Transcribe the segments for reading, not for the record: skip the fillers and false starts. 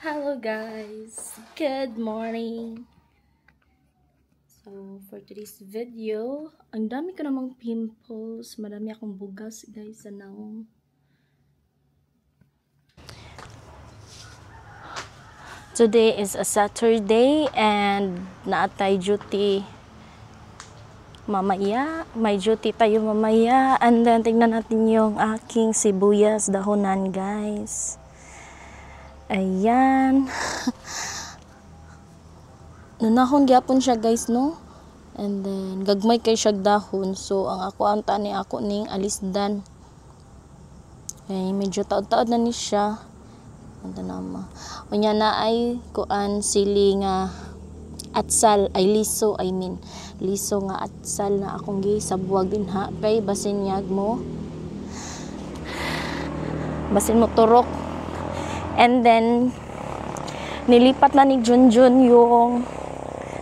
Hello guys, good morning. So for today's video, ang dami ko namang pimples, marami akong bugas guys, sanang. Today is a Saturday and naatay duty mamaya. May duty tayo mamaya, and then tingnan natin yung aking sibuyas dahonan guys. Ayan. Nanahon gyapon siya guys, no? And then gagmay kay siya dahon. So ang ako ang tani ako ning alisdan. Ay medyo taod-taod na ni siya. Anta nama. Unya na ay kuan sili nga atsal ay liso, liso nga atsal na akong gisabuag din ha. Kay basin mo turok. And then nilipat na ni Junjun yung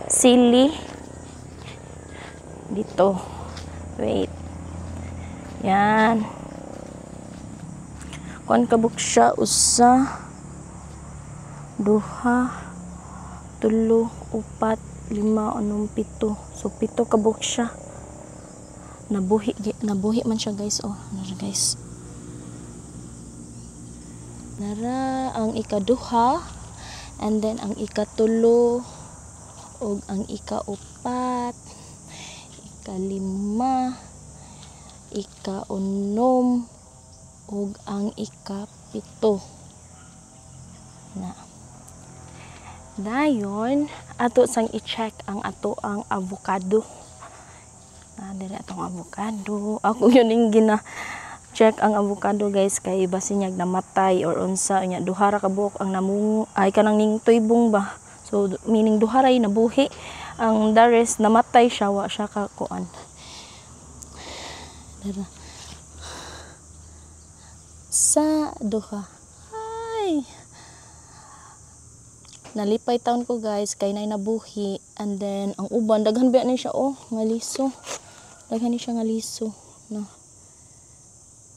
sili dito. Wait. Yan. Kuan kabuk siya usa, duha, tulo, upat, lima, anong pito. So pito kabuk siya. Nabuhi man siya guys. Oh, nara guys. Nara ang ikaduha, and then ang ikatulo, og ang ikaupat, ikalima, ikaunom, ug ang ikapito. Na. Dayon, ato sang i-check ang ato ang avocado. Dili atong avocado. Ako yun yung check ang avocado guys, kay basin niya namatay or unsa nya duhara ka buok ang namungo ay kanang ning tuybong ba. So meaning duharay nabuhi, ang the rest namatay siya, wa siya ka kuan. Dara. Sa duha. Ay. Nalipay taon ko guys kay nay nabuhi, and then ang uban daghan ba ni siya nga liso. Daghan ni siya nga liso, no.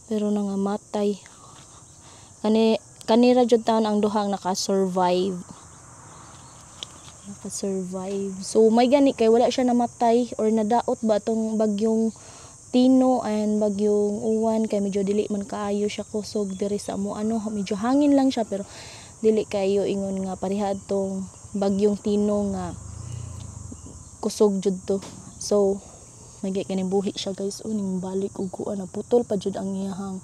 Pero nangamatay. Kanira jud taon ang duhang naka-survive. So may gani kay wala siya namatay or nadaot ba tong bagyong Tino and bagyong Uwan, kay medyo dili man kaayo siya kusog diri sa amo medyo hangin lang siya, pero dili kayo ingon nga pareha tong bagyong Tino nga kusog jud to. So magay kaning buhi siya guys, ning balik ug kuan na putol pa jud ang iyahang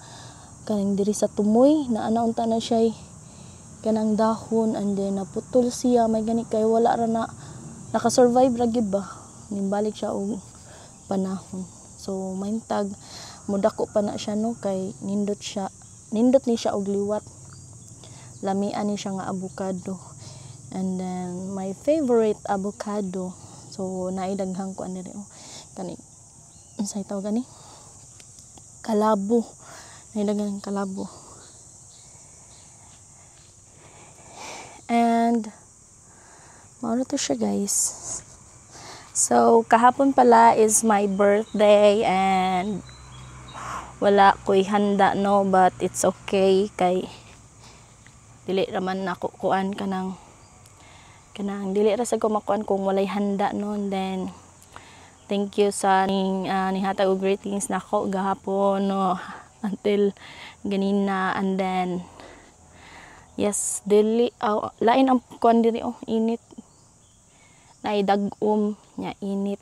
kaning diri sa tumoy na anaunta na siya kanang dahon, and then naputol siya. May gani kay wala ra na naka-survive ra gyud ba, ning balik siya og panahon. So maintag mudako pa na siya, no, kay nindot ni siya og liwat. Lamian ni siya nga avocado. And then my favorite avocado, so naidaghang ko ani kani unsay tawag gani, kalabo. Naidaghang kalabo. And mauro to siya guys. So kahapon pala is my birthday, and wala ko'y handa, no, but it's okay kay dili raman nako kuan kanang dili ra sa kumakuan kung walay handa, no. And then thank you sa nihatag og greetings nako gahapon, no, until ganina. And then yes, dili lain ang kuan diri, init. Nay dag-om nya init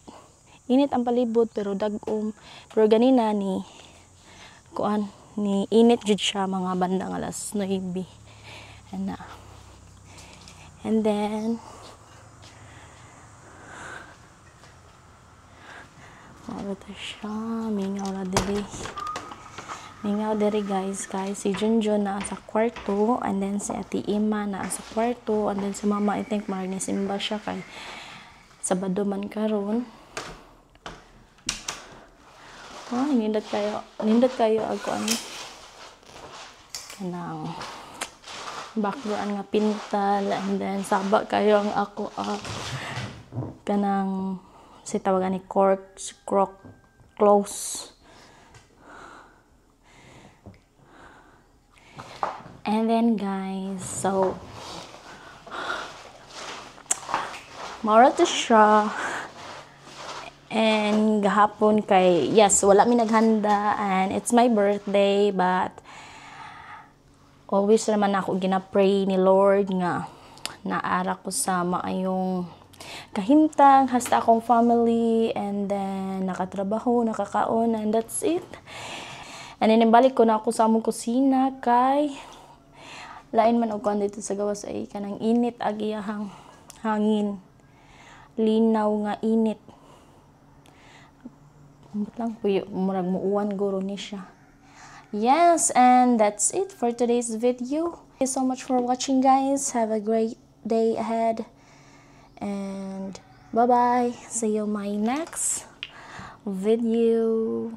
ang palibot, pero dag-om. Pero ganina ni kuan ni init jud siya mga bandang alas 9. And then mabata siya, mingaw diri guys. Si Junjun na sa kwarto, and then si Ate Ima na sa kwarto, and then si Mama I think marinisimba siya kay Sabado man karon. Nindot kayo ako kanang background nga pintal, and then saba kayo ang ako kanang si tawagan ni close. And then guys, so Maura to siya. And gahapon kay, yes, wala mi naghanda and it's my birthday, but always naman ako ginapray ni Lord nga naara ko sa maayong kahimtang, hasta akong family, and then nakatrabaho, nakakaon, and that's it. And then balik ko na ako sa among kusina kay lain man og kuan dito sa gawas ay kanang init agiyahang hangin. Linaw nga init. Lang puyo murag muuwan guro ni siya. Yes, and that's it for today's video. Thank you so much for watching, guys. Have a great day ahead. And bye-bye. See you in my next video.